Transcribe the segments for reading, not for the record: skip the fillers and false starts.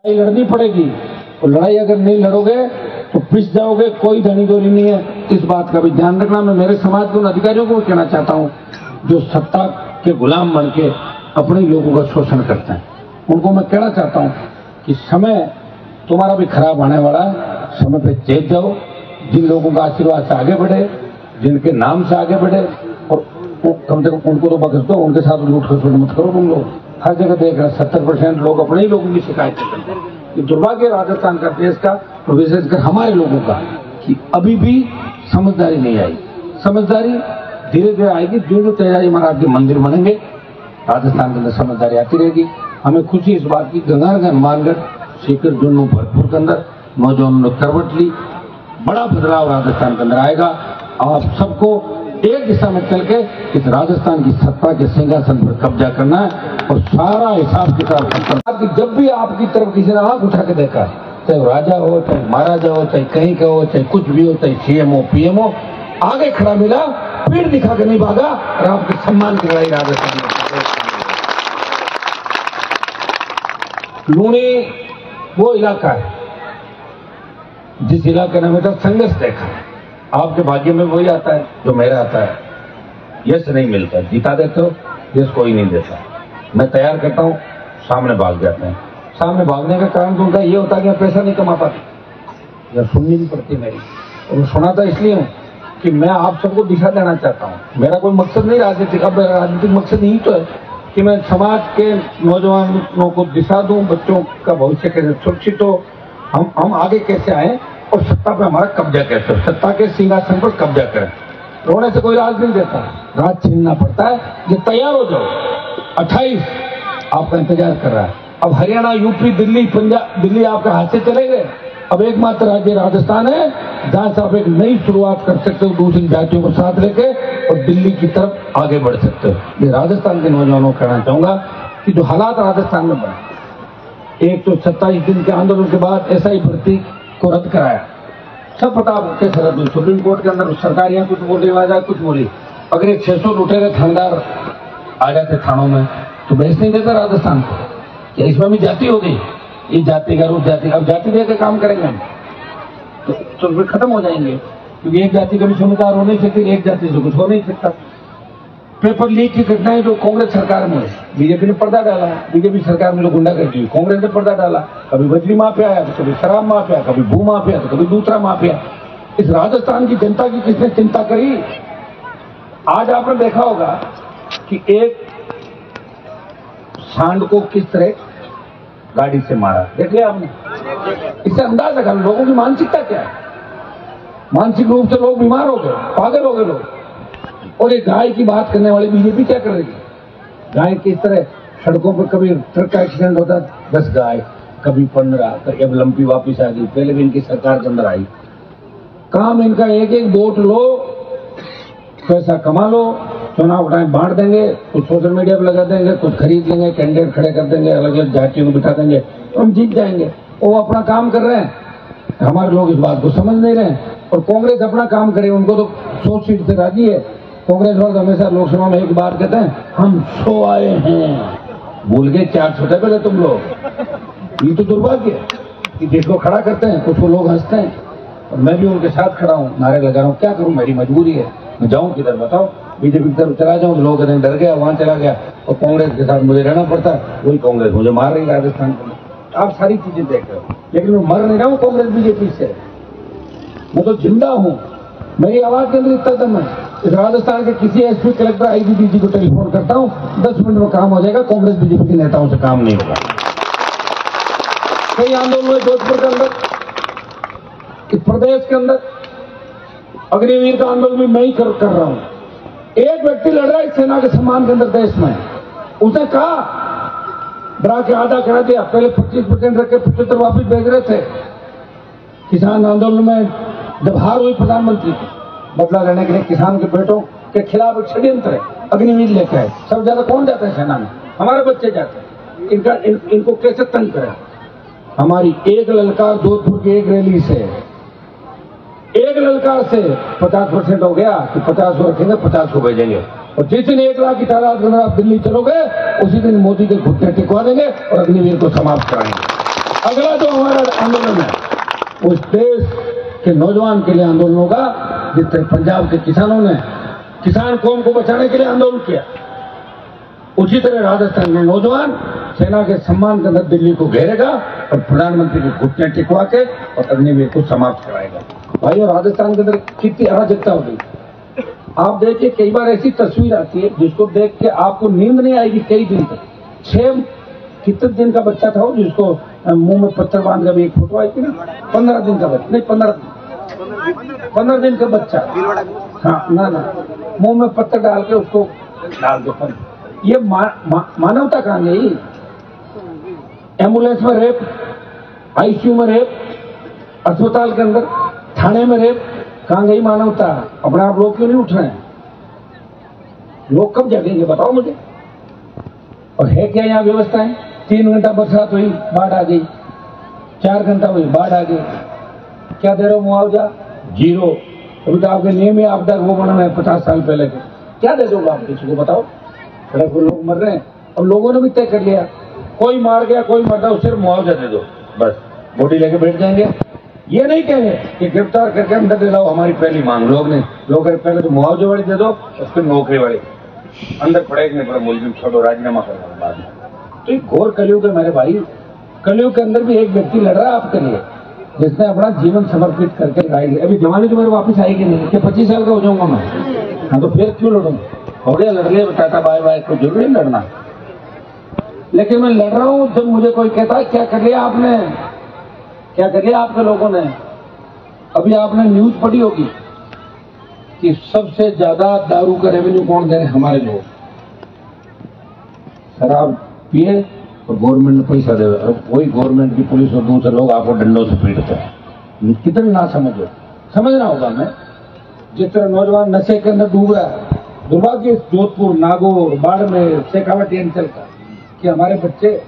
लड़ाई लड़नी पड़ेगी और लड़ाई अगर नहीं लड़ोगे तो पिस जाओगे, कोई धनी दोरी नहीं है। इस बात का भी ध्यान रखना। मैं मेरे समाज के उन अधिकारियों को कहना चाहता हूं जो सत्ता के गुलाम बन के अपने लोगों का शोषण करते हैं, उनको मैं कहना चाहता हूं कि समय तुम्हारा भी खराब आने वाला है, समय पे चेत जाओ। जिन लोगों का आशीर्वाद से आगे बढ़े, जिनके नाम से आगे बढ़े, और कम से कम उनको तो बख्श दो, उनके साथ लूट खसोट मत करो। तुम लोग हर जगह देख रहे हैं 70% लोग अपने ही लोगों की शिकायत करते हैं। ये दुर्भाग्य राजस्थान का, देश का, और विशेषकर हमारे लोगों का, कि अभी भी समझदारी नहीं आई। समझदारी धीरे धीरे आएगी। जो तेजाजी महाराज के मंदिर बनेंगे राजस्थान के अंदर समझदारी आती रहेगी। हमें खुशी इस बात की, गंगानगर, हनुमानगढ़, सीकर, जुन्नू, भरतपुर के अंदर नौजवानों ने करवट ली। बड़ा बदलाव राजस्थान के अंदर आएगा। आप सबको एक दिशा में चल के इस राजस्थान की सत्ता के सिंहासन पर कब्जा करना है और सारा हिसाब किताब करना है। जब भी आपकी तरफ किसी ने आंख उठा के देखा, चाहे राजा हो, चाहे महाराजा हो, चाहे कहीं का हो, चाहे कुछ भी हो, चाहे सीएम हो, पीएम हो, आगे खड़ा मिला, पीठ दिखा के नहीं भागा और आपके सम्मान की लड़ाई राजस्थान में। लूणी वो इलाका है जिस इलाके ने हमेशा संघर्ष देखा। आपके भाग्य में वही आता है जो मेरा आता है। यश नहीं मिलता, जीता देते हो, यश कोई नहीं देता। मैं तैयार करता हूं, सामने भाग जाते हैं। सामने भागने का कारण तो उनका ये होता है कि मैं पैसा नहीं कमा पाती या सुननी नहीं पड़ती मेरी। और सुनाता इसलिए हूं कि मैं आप सबको दिशा देना चाहता हूं। मेरा कोई मकसद नहीं राजनीतिक, अब मेरा राजनीतिक मकसद यही तो है कि मैं समाज के नौजवानों को दिशा दूं, बच्चों का भविष्य कैसे सुरक्षित हो, हम आगे कैसे आए और सत्ता पे हमारा कब्जा कैसे हो, सत्ता के सिंहासन पर कब्जा करें। रोने से कोई राज नहीं देता, राज छीनना पड़ता है। ये तैयार हो जाओ, 28 आपका इंतजार कर रहा है। अब हरियाणा, यूपी, दिल्ली, पंजाब, दिल्ली आपके हाथ से चले गए। अब एकमात्र राज्य राजस्थान है जहां से आप एक नई शुरुआत कर सकते हो, दूसरी जातियों को साथ लेके, और दिल्ली की तरफ आगे बढ़ सकते हो। ये राजस्थान के नौजवानों को कहना चाहूंगा कि जो हालात राजस्थान में बने, एक तो 27 दिन के आंदोलन के बाद एसआई भर्ती को रद्द कराया। सब पता कैसे रद्द हुई, सुप्रीम कोर्ट के अंदर सरकारियां कुछ बोल रही, वहां कुछ बोली। अगर एक 600 लुटेरे थानेदार आ जाते थानों में तो बेच नहीं देता राजस्थान को। क्या इसमें भी जाति हो गई? ये जाति का रूप जाति, अब जाति देकर काम करेंगे हम तो फिर खत्म हो जाएंगे, क्योंकि एक जाति कभी जिम्मेदार हो नहीं सकती, एक जाति से कुछ हो नहीं सकता। पेपर लीक की घटनाएं जो कांग्रेस सरकार में, बीजेपी ने पर्दा डाला, बीजेपी सरकार में लोग गुंडागर्दी हुई, कांग्रेस ने पर्दा डाला। कभी बिजली माफिया आया तो कभी शराब माफिया, कभी भू माफिया तो कभी दूसरा माफिया। इस राजस्थान की जनता की किसने चिंता करी? आज आपने देखा होगा कि एक सांड को किस तरह गाड़ी से मारा, देख लिया आपने? इससे अंदाज लगा लोगों की मानसिकता क्या है। मानसिक रूप से लोग बीमार हो गए, पागल हो गए लोग। और एक गाय की बात करने वाली बीजेपी क्या कर रही है? गाय किस तरह सड़कों पर, कभी ट्रक का एक्सीडेंट होता 10 गाय, कभी 15, कभी अब लंपी वापिस आ गई। पहले भी इनकी सरकार के अंदर आई। काम इनका एक एक वोट लो, पैसा कमा लो, चुनाव टाइम बांट देंगे, कुछ सोशल मीडिया पर लगा देंगे, कुछ खरीद लेंगे, कैंडिडेट खड़े कर देंगे, अलग अलग जातियों को बिठा देंगे तो हम जीत जाएंगे। वो अपना काम कर रहे हैं, हमारे लोग इस बात को समझ नहीं रहे। और कांग्रेस अपना काम करे, उनको तो 100 सीट से राजी है। कांग्रेस वाले हमेशा लोकसभा में एक बात कहते हैं, हम 100 आए हैं, भूल गए 4 छोटे पहले तुम लोग। ये तो दुर्भाग्य है कि देश को खड़ा करते हैं, कुछ लोग हंसते हैं और मैं भी उनके साथ खड़ा हूँ, नारे लगा रहा हूँ। क्या करूँ, मेरी मजबूरी है। मैं जाऊँ किधर बताओ? बीजेपी की तरफ चला जाऊँ तो लोग कहते हैं डर गया, वहां चला गया, और कांग्रेस के साथ मुझे रहना पड़ता है। वही कांग्रेस मुझे मार रही राजस्थान में। आप सारी चीजें देख रहे हो, लेकिन मैं मर नहीं रहा हूँ कांग्रेस बीजेपी से। मैं तो जिंदा हूँ, मेरी आवाज के अंदर इतना दम है। इस राजस्थान के किसी एसपी, कलेक्टर, आईजीपी को टेलीफोन करता हूँ, 10 मिनट में काम हो जाएगा। कांग्रेस बीजेपी के नेताओं से काम नहीं होगा। कई आंदोलन हुए जोधपुर के अंदर, इस प्रदेश के अंदर अग्निवीर का आंदोलन भी मैं ही कर रहा हूं। एक व्यक्ति लड़ रहा है सेना के सम्मान के अंदर देश में। उसने कहा, डरा के आधा करा दिया। पहले 25% रख के 75 वापिस भेज रहे थे। किसान आंदोलन में जब हार हुई प्रधानमंत्री की, बदला लेने के लिए किसान के बेटों के खिलाफ एक षड्यंत्र है, अग्निवीर लेके आए। सब ज्यादा कौन जाता है सेना में? हमारे बच्चे जाते हैं। इनको कैसे तंग करें? हमारी एक ललकार जोधपुर की एक रैली से, एक ललकार से 50% हो गया कि 50 को रखेंगे, 50 को भेजेंगे। और जिस दिन 1 लाख की तादाद के अंदर आप दिल्ली चलोगे, उसी दिन मोदी के घुटने टिकवा देंगे और अग्निवीर को समाप्त कराएंगे। अगला जो हमारा आंदोलन है उस देश के नौजवान के लिए आंदोलन होगा, जिस तरह पंजाब के किसानों ने किसान कौम को बचाने के लिए आंदोलन किया, उसी तरह राजस्थान में नौजवान सेना के सम्मान के अंदर दिल्ली को घेरेगा और प्रधानमंत्री के घुटने टिकवा के और अग्निवीर को समाप्त कराएगा। भाई, और राजस्थान के अंदर कितनी अराजकता हो गई। आप देखिए, कई बार ऐसी तस्वीर आती है जिसको देख के आपको नींद नहीं आएगी कई दिन तक। 6 कितने दिन का बच्चा था वो, जिसको मुंह में पत्थर बांध कर एक फोटो आई थी ना, 15 दिन का बच्चा, नहीं 15 दिन का बच्चा, हाँ ना, मुंह में पत्थर डाल के उसको डाल दो। ये मानवता कहाँ गई? एम्बुलेंस में रेप, आईसीयू में रेप, अस्पताल के अंदर थाने में रेप, कहाँ गई मानवता? अपने आप लोग क्यों नहीं उठ रहे हैं? लोग कब जागेंगे बताओ मुझे। और है क्या यहाँ व्यवस्थाएं? 3 घंटा बरसात हुई, बाढ़ आ गई, 4 घंटा हुई, बाढ़ आ गई, क्या दे रहे हो मुआवजा? 0। अभी तो आपके नियम ही आपदा वो बना है 50 साल पहले के, क्या दे दोगे आप किसी को बताओ? सड़क पर लोग मर रहे हैं, अब लोगों ने भी तय कर लिया, कोई मार गया कोई मरता है, सिर्फ मुआवजा दे दो, बस बॉडी लेके बैठ जाएंगे। ये नहीं कहेंगे कि गिरफ्तार करके अंदर ले जाओ, हमारी पहली मांग। लोग पहले तो मुआवजे वाली दे दो, उसके नौकरी वाली अंदर पड़ेगा, नहीं पड़ा मुलजिम छोड़ो, राजीनामा करना बाद में। तो एक घोर कलयुग है मेरे भाई। कलयुग के अंदर भी एक व्यक्ति लड़ रहा है आपके लिए, जिसने अपना जीवन समर्पित करके लड़ाई। अभी जवानी तो मेरे वापस आएगी नहीं कि 25 साल का हो जाऊंगा मैं, हाँ तो फिर क्यों लड़ूंगा? हो गया लड़ लिया, टाटा बाय बाय, कोई जरूरी नहीं लड़ना। लेकिन मैं लड़ रहा हूं जब मुझे कोई कहता है क्या कर लिया आपने, क्या कर लिया आपके लोगों ने। अभी आपने न्यूज पढ़ी होगी कि सबसे ज्यादा दारू का रेवेन्यू कौन दे रहे हैं? हमारे लोग। शराब पिए और गवर्नमेंट ने पैसा दे, और वही गवर्नमेंट की पुलिस और दूसरे लोग आपको डंडों से पीटते हैं। कितनी ना समझो, समझना होगा। मैं जिस तरह नौजवान नशे के अंदर डूब रहा है, दुर्भाग्य जोधपुर, नागौर, बाड़मेर, शेखावटी अंचल का, कि हमारे बच्चे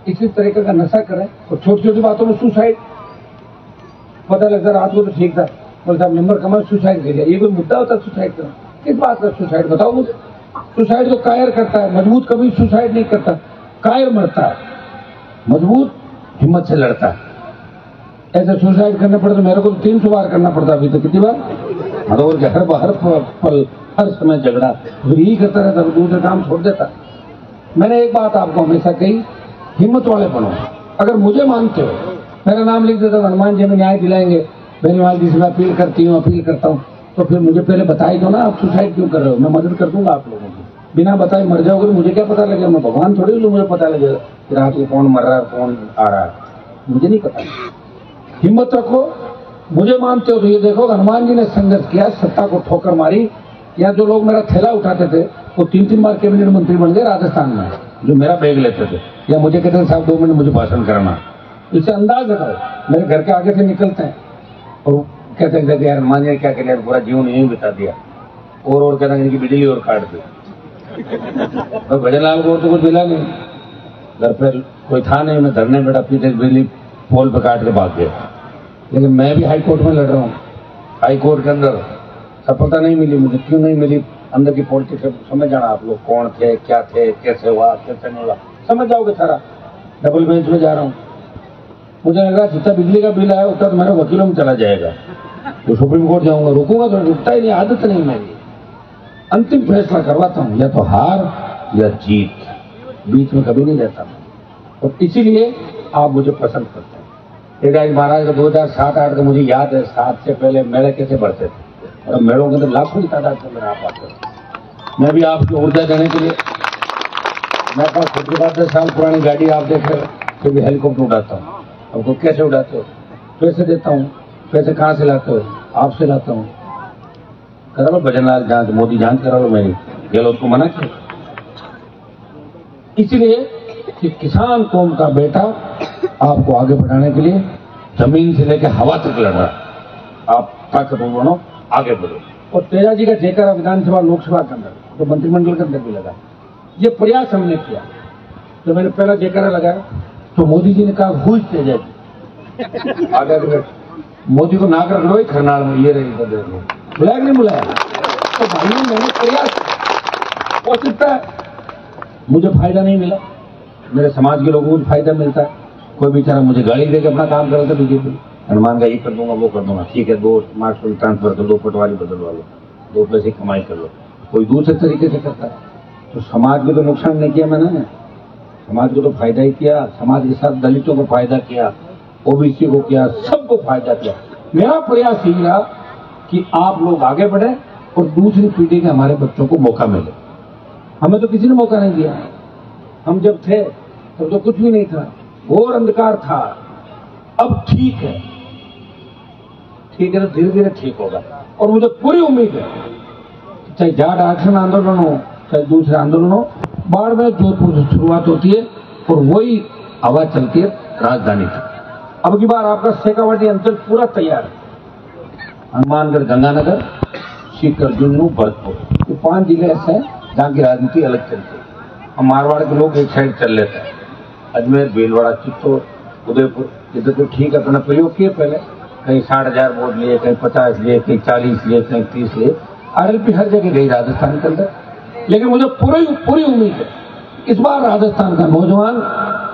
इसी तरीके का नशा करें और छोटी छोटी बातों में सुसाइड। पता लगता रात को तो ठीक था, बोले साहब नंबर कमा, सुसाइड कर लिया। ये कोई मुद्दा होता है सुसाइड करना? किस बात का सुसाइड बताओ मुझे। सुसाइड तो कायर करता है, मजबूत कभी सुसाइड नहीं करता, कायर मरता है, मजबूत हिम्मत से लड़ता है। ऐसे सुसाइड करने पड़े तो मेरे को 300 बार करना पड़ता। अभी तो कितनी बार? हर पल हर समय झगड़ा, यही करता रहता, दूसरे काम छोड़ देता। मैंने एक बात आपको हमेशा कही, हिम्मत वाले बनो। अगर मुझे मानते हो, मेरा नाम लिख देता, हनुमान जी में न्याय दिलाएंगे, बेनीवाल जी से मैं अपील करता हूँ, तो फिर मुझे पहले बताई दो ना आप सुसाइड क्यों कर रहे हो, मैं मदद कर दूंगा आप लोगों की। बिना बताए मर जाओगे तो मुझे क्या पता लगेगा? मैं भगवान थोड़ी हूँ मुझे पता लगेगा कि रात को कौन मर रहा है कौन आ रहा है, मुझे नहीं पता। हिम्मत रखो, मुझे मानते हो तो ये देखो हनुमान जी ने संघर्ष किया, सत्ता को ठोकर मारी। या जो लोग मेरा थैला उठाते थे वो 3-3 बार कैबिनेट मंत्री बन गए राजस्थान में, जो मेरा बैग लेते थे, या मुझे कहते थे साहब 2 मिनट मुझे भाषण करना। इससे अंदाज लगाओ, मेरे घर के आगे से निकलते हैं और कहते हैं यार हनुमान जी ने क्या किया, पूरा जीवन यही बिता दिया, और कहते हैं कि बिजली और काट दी। और भजनलाल को तो कुछ मिला नहीं, घर पर कोई था नहीं, मैं धरने बैठा, पीछे बिजली पोल पर काट के भाग गया। लेकिन मैं भी हाई कोर्ट में लड़ रहा हूँ, हाई कोर्ट के अंदर सफलता नहीं मिली मुझे। क्यों नहीं मिली? अंदर की पॉलिटिक्स समझ जाना आप लोग, कौन थे, क्या थे, कैसे हुआ, कैसे नहीं हुआ, समझ जाओगे सारा। डबल बेंच में जा रहा हूँ, मुझे लग रहा जितना बिजली का बिल आया उतना तो मेरे वकीलों में चला जाएगा, तो सुप्रीम कोर्ट जाऊंगा, रुकूंगा तो रुकता ही नहीं, आदत नहीं मेरी। अंतिम फैसला करवाता हूँ, या तो हार या जीत, बीच में कभी नहीं रहता मैं। और इसीलिए आप मुझे पसंद करते हैं। एक महाराज का 2007-8 का मुझे याद है, 7 से पहले मेले कैसे बढ़ते थे, और मेलों के अंदर लाखों की तादाद में मेरे आप आते। मैं भी आपकी ऊर्जा देने के लिए, मेरे पास खुद के बाद 10 साल पुरानी गाड़ी आप देख रहे हो, फिर भी हेलीकॉप्टर उड़ाता हूँ। आपको कैसे उड़ाते हो? पैसे देता हूँ। पैसे कहाँ से लाते हो? आपसे लाता हूँ। करा लो भजनलाल जांच, मोदी जांच करा लो मेरी, गहलोत को मना किया। इसलिए कि किसान कौम का बेटा आपको आगे बढ़ाने के लिए जमीन से लेकर हवा तक लड़ रहा है। आप ताकतवर बनो, आगे बढ़ो। और तेजा जी का जयकारा विधानसभा लोकसभा के अंदर, तो मंत्रिमंडल के अंदर भी लगा। ये प्रयास हमने किया। जब मैंने पहला जयकारा लगाया तो मोदी जी ने कहा हुई तेजा जी, आगे मोदी को नाक रख लो खरनाल में, ये रही बुलाया नहीं बुलाया। तो भाइयों मैंने प्रयास हो सकता है मुझे फायदा नहीं मिला, मेरे समाज के लोगों को फायदा मिलता है, कोई बेचारा मुझे गाड़ी देकर अपना काम कर रहा था बीजेपी, हनुमान का ये कर दूंगा वो कर दूंगा, ठीक है 2 स्मार्टफोन ट्रांसफर कर लो, पटवारी बदलवा लो, 2 पैसे कमाई कर लो। कोई दूसरे तरीके से करता है। तो समाज में तो नुकसान नहीं किया मैंने, समाज को तो फायदा ही किया। समाज के साथ दलितों को फायदा किया, ओबीसी को किया, सबको फायदा किया। मेरा प्रयास यही रहा कि आप लोग आगे बढ़े और दूसरी पीढ़ी के हमारे बच्चों को मौका मिले। हमें तो किसी ने मौका नहीं दिया। हम जब थे तब तो कुछ भी नहीं था, घोर अंधकार था। अब ठीक है तो धीरे धीरे ठीक होगा। और मुझे पूरी उम्मीद है, चाहे जाट आरक्षण आंदोलन हो चाहे दूसरे आंदोलन हो, बाड़मेर जोधपुर से शुरुआत होती है और वही हवा चलती है राजधानी तक। अब की बार आपका शेखावाटी अंचल पूरा तैयार है। हनुमानगढ़, गंगानगर, सीकर, जुन्नू, भरतपुर, ये 5 जिले ऐसे हैं जहाँ की राजनीति अलग चलती है। हम मारवाड़ के लोग एक साइड चल लेते हैं, अजमेर, भीलवाड़ा, चित्तौड़, उदयपुर, इधर तो ठीक है अपना प्रयोग किए पहले, कहीं 60,000 वोट लिए, कहीं 50 लिए, कहीं 40 लिए, कहीं 30 लिए। आरएलपी हर जगह गई राजस्थान के अंदर। लेकिन मुझे पूरी उम्मीद है इस बार राजस्थान का नौजवान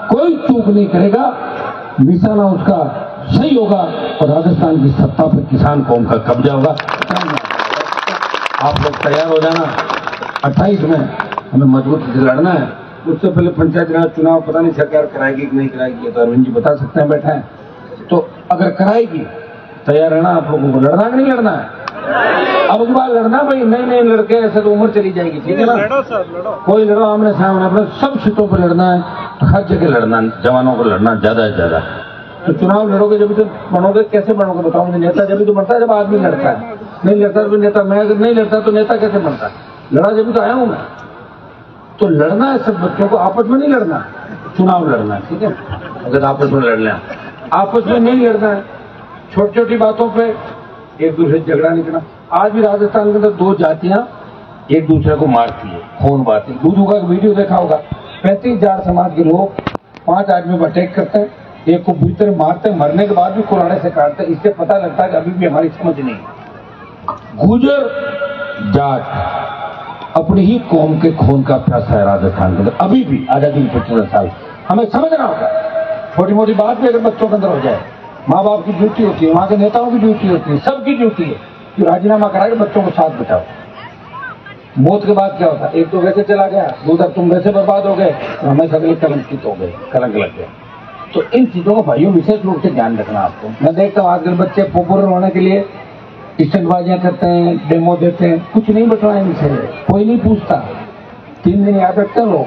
कोई चूक नहीं करेगा, निशाना उसका सही होगा और राजस्थान की सत्ता पर किसान कौम का कब्जा होगा। आप लोग तैयार हो जाना। 28 में हमें मजबूती से लड़ना है। उससे पहले पंचायत राज चुनाव पता नहीं सरकार कराएगी कि नहीं कराएगी, ये तो अरविंद जी बता सकते हैं, बैठे हैं। तो अगर कराएगी तैयार रहना आप लोगों को। लड़ना कि नहीं लड़ना है? अब एक बार लड़ना भाई, नए लड़के ऐसे तो उम्र चली जाएगी, ठीक है ना? कोई लड़ो आमने सामने, अपने सब सीटों पर लड़ना है, हर जगह लड़ना, जवानों को लड़ना ज्यादा से ज्यादा। तो चुनाव लड़ोगे जब तो बनोगे, कैसे बनोगे बताओ मुझे? नेता जब तो बनता है जब आदमी लड़ता है, नहीं लड़ता तो नेता। मैं अगर नहीं लड़ता तो नेता कैसे बनता है? लड़ा जब तो आया हूं मैं। तो लड़ना है सब बच्चों को, आपस में नहीं लड़ना, चुनाव लड़ना है, ठीक है? अगर आपस में लड़ लें, आपस में नहीं लड़ना है। छोटी छोटी बातों पे एक दूसरे से झगड़ा नहीं करना। आज भी राजस्थान के अंदर 2 जातियां एक दूसरे को मारती है, खून बहाती। दूधू का वीडियो देखा होगा, 35 जाट समाज के लोग 5 आदमी पर अटैक करते हैं, एक को भीतर मारते हैं, मरने के बाद भी कुराड़े से काटते हैं। इससे पता लगता है कि अभी भी हमारी समझ नहीं है। गुर्जर जाट अपनी ही कौम के खून का प्यासा है राजस्थान के अंदर, अभी भी आजादी के 75 साल। हमें समझना होगा, छोटी मोटी बात भी अगर बच्चों के अंदर हो जाए, माँ बाप की ड्यूटी होती है, वहां के नेताओं की ड्यूटी होती है, सबकी ड्यूटी है कि राजीनामा करा के बच्चों को साथ बिठाओ। मौत के बाद क्या होता है? एक तो वैसे चला गया, दूसरा तुम वैसे बर्बाद हो गए, तो हमें सगले कलंकित हो गए, कलंक लग गया। तो इन चीजों को भाइयों विशेष रूप से ध्यान रखना आपको। मैं देखता हूँ आजकल बच्चे पॉपुलर होने के लिए स्टंटबाजियां करते हैं, डेमो देते हैं, कुछ नहीं बचना इनसे, कोई नहीं पूछता। 3 दिन याद रखते हैं लोग।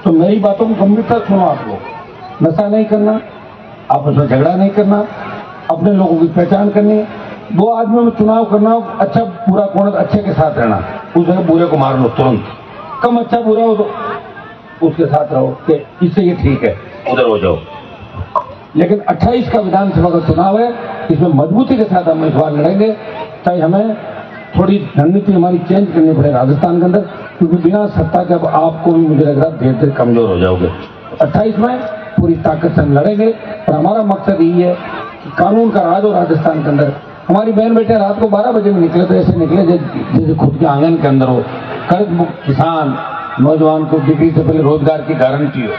तो मेरी बातों को गंभीरता सुनो आप लोग। नशा नहीं करना, आपस में झगड़ा नहीं करना, अपने लोगों की पहचान करनी, 2 आदमियों में चुनाव करना, अच्छा बुरा कौन है, अच्छे के साथ रहना, उस जगह बुरे को मार लो तुरंत। कम अच्छा बुरा हो तो उसके साथ रहो कि इससे ये ठीक है, उधर हो जाओ। लेकिन 28 का विधानसभा का चुनाव है, इसमें मजबूती के साथ हम इस बार लड़ेंगे। चाहे हमें थोड़ी रणनीति हमारी चेंज करनी पड़े राजस्थान के अंदर, क्योंकि बिना सत्ता के अब आपको भी मुझे लग रहा है धीरे धीरे कमजोर हो जाओगे। 28 में पूरी ताकत से हम लड़ेंगे और हमारा मकसद यही है कि कानून का राज हो राजस्थान के अंदर। हमारी बहन बेटे रात को 12 बजे में निकले तो ऐसे निकले जैसे खुद के आंगन के अंदर हो। कर्ज मुक्त किसान, नौजवान को डिग्री से पहले रोजगार की गारंटी हो,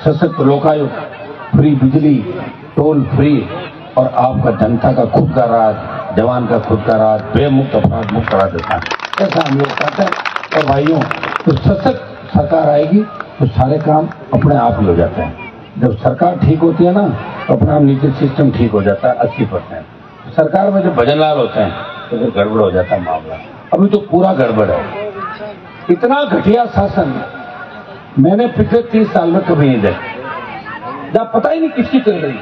सशक्त लोकायुक्त, फ्री बिजली, टोल फ्री और आपका जनता का खुद का राज, जवान का खुद का राज, बेमुक्त अपराध मुक्त राजस्थान, ऐसा हम लोग चाहते हैं। और भाइयों, तो सशक्त सरकार आएगी तो सारे काम अपने आप ही हो जाते हैं। जब सरकार ठीक होती है ना तो अपना नीचे सिस्टम ठीक हो जाता है 80%। सरकार में जब भजनलाल होते हैं तो फिर गड़बड़ हो जाता है मामला। अभी तो पूरा गड़बड़ है। इतना घटिया शासन मैंने पिछले 30 साल में कभी नहीं देखा, जब पता ही नहीं किसकी चल रही।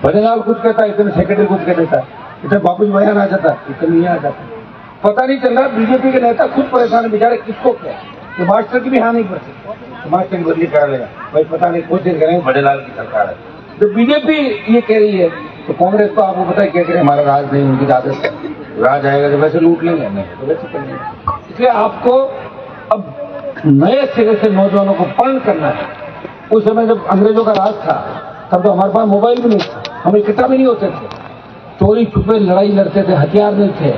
भजनलाल कुछ कहता है, इतने सेक्रेटरी कुछ कह देता है, इतने वापस बयान आ जाता है, इतने नहीं आ जाता, पता नहीं चल रहा। बीजेपी के नेता खुद परेशान है बेचारे, किसको क्या कि मास्टर की भी हाँ नहीं पड़ती, मास्टर की बदली करा लेगा भाई, पता नहीं कुछ दिन करेंगे, भजनलाल की सरकार है। जब बीजेपी ये कह रही है तो कांग्रेस को आपको पता है क्या करे, हमारा राज नहीं, उनकी आदत है, राज आएगा तो वैसे लूट लेंगे, नहीं तो वैसे कर लेंगे। इसलिए आपको अब नए सिरे से नौजवानों को पढ़ करना है। उस समय जब अंग्रेजों का राज था तब तो हमारे पास मोबाइल भी नहीं था, हम इकट्ठा भी नहीं होते थे, चोरी छुपे लड़ाई लड़ते थे, हथियार नहीं थे,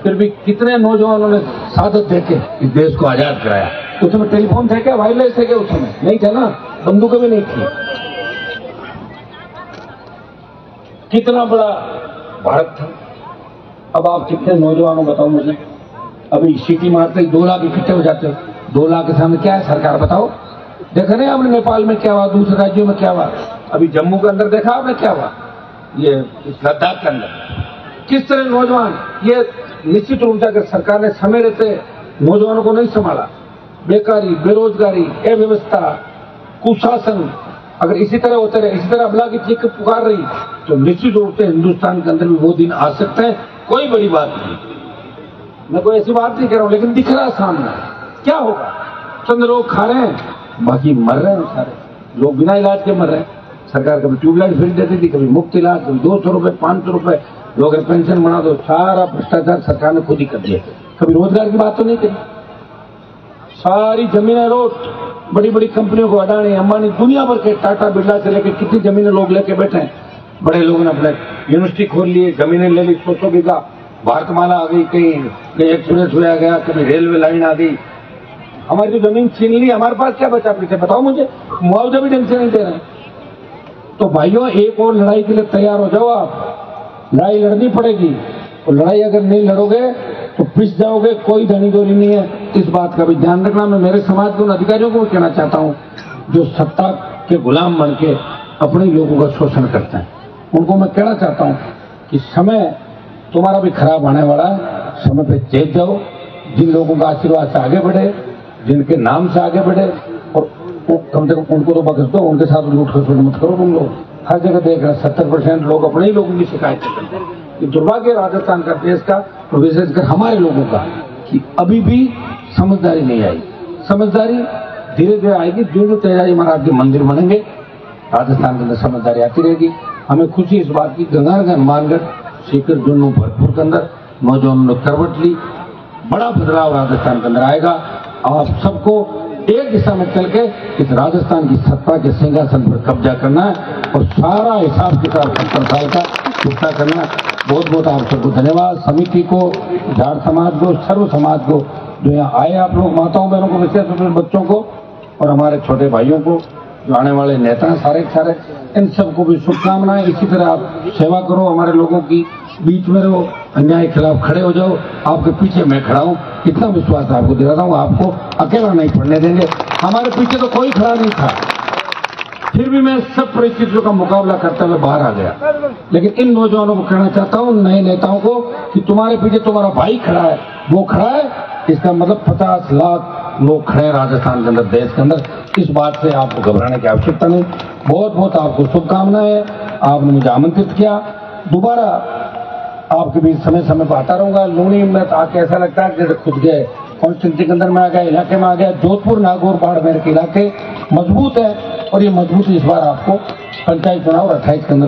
फिर भी कितने नौजवानों ने सादत देके इस देश को आजाद कराया। उस समय टेलीफोन थे क्या, वायरलेस थे क्या? उस समय नहीं था ना, बंदूकें भी नहीं थी। कितना बड़ा भारत था। अब आप कितने नौजवानों बताओ मुझे, अभी सिटी मारते ही 2 लाख इकट्ठे हो जाते हो। 2 लाख के सामने क्या है सरकार बताओ? देखा नहीं आपने नेपाल में क्या हुआ, दूसरे राज्यों में क्या हुआ, अभी जम्मू के अंदर देखा आपने क्या हुआ, ये लद्दाख के अंदर किस तरह नौजवान, ये निश्चित रूप से अगर सरकार ने समय रहते नौजवानों को नहीं संभाला, बेकारी, बेरोजगारी, अव्यवस्था, कुशासन अगर इसी तरह होते रहे, इसी तरह अबला की चीख पुकार रही, तो निश्चित रूप से हिंदुस्तान के अंदर भी वो दिन आ सकते हैं। कोई बड़ी बात नहीं, मैं कोई ऐसी बात नहीं कर रहा हूं, लेकिन दिख रहा है सामने क्या होगा। चंद लोग खा रहे हैं, बाकी मर रहे हैं सारे लोग, बिना इलाज के मर रहे हैं। सरकार कभी ट्यूबलाइट फ्री देती थी, कभी मुफ्त इलाज, कभी 200 रुपए 500 रुपए, लोग पेंशन बना दो, सारा भ्रष्टाचार सरकार ने खुद ही कर दिया। कभी रोजगार की बात तो नहीं करी, सारी जमीनें रोड, बड़ी बड़ी कंपनियों को, अडानी, अंबानी, दुनिया भर के टाटा बिरला से लेकर कितनी जमीनें लोग लेके बैठे हैं। बड़े लोगों ने अपने यूनिवर्सिटी खोल लिए, जमीनें ले ली, 100 बीघा, भारतमाला आ गई, कहीं एक्सप्रेस वे आ गया, कभी रेलवे लाइन आ गई। हमारी तो जमीन छीन ली, हमारे पास क्या बचा पीछे बताओ मुझे, मुआवजा भी ढंग से नहीं दे रहे। तो भाइयों एक और लड़ाई के लिए तैयार हो जाओ आप, लड़ाई लड़नी पड़ेगी, और लड़ाई अगर नहीं लड़ोगे तो पिस जाओगे, कोई धनी दोरी नहीं है। इस बात का भी ध्यान रखना। मैं मेरे समाज के उन अधिकारियों को भी कहना चाहता हूं जो सत्ता के गुलाम बन के अपने लोगों का शोषण करते हैं, उनको मैं कहना चाहता हूं कि समय तुम्हारा भी खराब आने वाला है, समय पे चेत जाओ, जिन लोगों का आशीर्वाद से आगे बढ़े, जिनके नाम से आगे बढ़े, और कम से कम उनको तो बख्श दो, उनके साथ लूट खसोट मत करो। तुम लोग हर जगह देख रहे हैं 70% लोग अपने ही लोगों की शिकायत करते हैं। ये दुर्भाग्य राजस्थान का, देश का, और विशेषकर हमारे लोगों का, कि अभी भी समझदारी नहीं आई। समझदारी धीरे धीरे आएगी, जो तेजाजी महाराज के मंदिर बनेंगे राजस्थान के अंदर समझदारी आती रहेगी। हमें खुशी इस बात की, गंगानगर, हनुमानगढ़, सीकर, जुन्नू, भरतपुर के अंदर नौजवानों ने करवट ली, बड़ा बदलाव राजस्थान के अंदर आएगा। आप सबको एक दिशा में चल के इस राजस्थान की सत्ता के सिंहासन पर कब्जा करना है, और सारा हिसाब किताब 70 साल का चुकता करना है। बहुत बहुत आप सबको धन्यवाद, समिति को, जाट समाज को, सर्व समाज को, जो यहाँ आए आप लोग, माताओं बहनों को, विशेष रूप से बच्चों को, और हमारे छोटे भाइयों को, जो आने वाले नेता हैं सारे सारे, इन सबको भी शुभकामनाएं। इसी तरह आप सेवा करो, हमारे लोगों की बीच में रहो, अन्याय के खिलाफ खड़े हो जाओ। आपके पीछे मैं खड़ा हूं, इतना विश्वास आपको दिलाता हूं, आपको अकेला नहीं पड़ने देंगे। हमारे पीछे तो कोई खड़ा नहीं था, फिर भी मैं सब परिस्थितियों का मुकाबला करते हुए बाहर आ गया। लेकिन इन नौजवानों को कहना चाहता हूं, नए नेताओं को, कि तुम्हारे पीछे तुम्हारा भाई खड़ा है, वो खड़ा है, इसका मतलब 50 लाख लोग खड़े हैं राजस्थान के अंदर, देश के अंदर। इस बात से आपको घबराने की आवश्यकता नहीं। बहुत बहुत आपको शुभकामनाएं। आपने मुझे आमंत्रित किया, दोबारा आपके बीच समय समय पर आता रहूंगा। लूनी में आके ऐसा लगता है जैसे खुद गए कॉन्स्टिट्यूंसी के अंदर में आ गया, इलाके में आ गया। जोधपुर, नागौर, बाड़मेर के इलाके मजबूत है, और ये मजबूती इस बार आपको पंचायत चुनाव 28 के अंदर